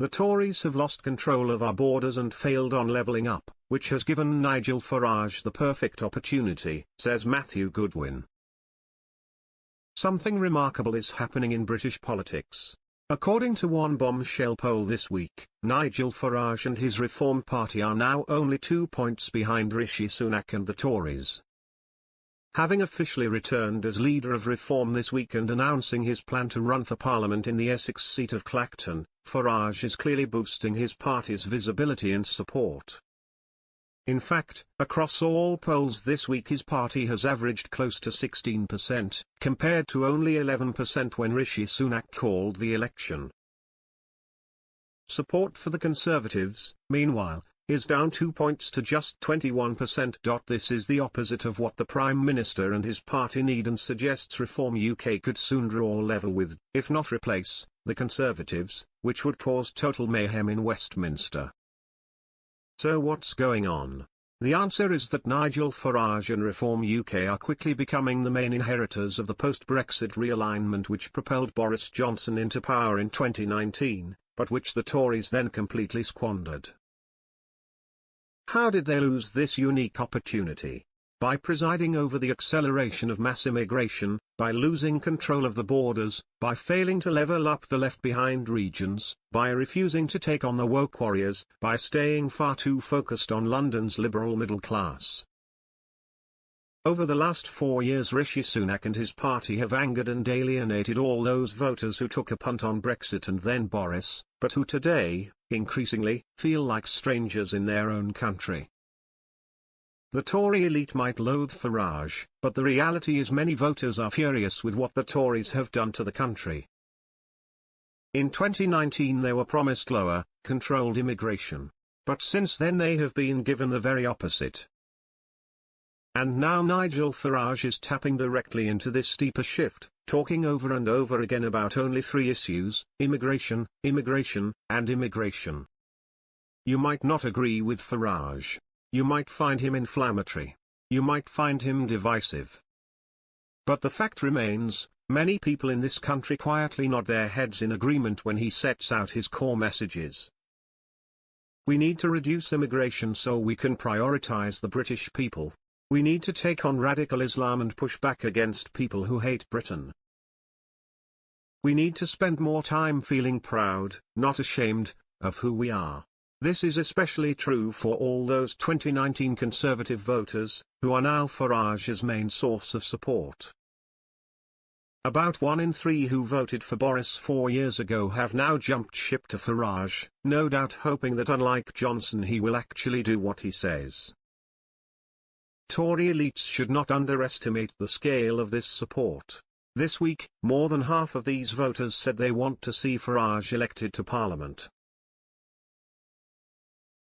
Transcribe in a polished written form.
The Tories have lost control of our borders and failed on levelling up, which has given Nigel Farage the perfect opportunity, says Matthew Goodwin. Something remarkable is happening in British politics. According to one bombshell poll this week, Nigel Farage and his Reform Party are now only 2 points behind Rishi Sunak and the Tories. Having officially returned as leader of Reform this week and announcing his plan to run for Parliament in the Essex seat of Clacton, Farage is clearly boosting his party's visibility and support. In fact, across all polls this week his party has averaged close to 16%, compared to only 11% when Rishi Sunak called the election. Support for the Conservatives, meanwhile, is down 2 points to just 21%. This is the opposite of what the Prime Minister and his party need and suggests Reform UK could soon draw level with, if not replace, the Conservatives, which would cause total mayhem in Westminster. So what's going on? The answer is that Nigel Farage and Reform UK are quickly becoming the main inheritors of the post-Brexit realignment which propelled Boris Johnson into power in 2019, but which the Tories then completely squandered. How did they lose this unique opportunity? By presiding over the acceleration of mass immigration, by losing control of the borders, by failing to level up the left-behind regions, by refusing to take on the woke warriors, by staying far too focused on London's liberal middle class. Over the last 4 years Rishi Sunak and his party have angered and alienated all those voters who took a punt on Brexit and then Boris, but who today, increasingly, feel like strangers in their own country. The Tory elite might loathe Farage, but the reality is many voters are furious with what the Tories have done to the country. In 2019 they were promised lower, controlled immigration. But since then they have been given the very opposite. And now Nigel Farage is tapping directly into this steeper shift, talking over and over again about only 3 issues: immigration, immigration, and immigration. You might not agree with Farage. You might find him inflammatory. You might find him divisive. But the fact remains, many people in this country quietly nod their heads in agreement when he sets out his core messages. We need to reduce immigration so we can prioritize the British people. We need to take on radical Islam and push back against people who hate Britain. We need to spend more time feeling proud, not ashamed, of who we are. This is especially true for all those 2019 Conservative voters, who are now Farage's main source of support. About 1 in 3 who voted for Boris 4 years ago have now jumped ship to Farage, no doubt hoping that unlike Johnson he will actually do what he says. Tory elites should not underestimate the scale of this support. This week, more than half of these voters said they want to see Farage elected to Parliament.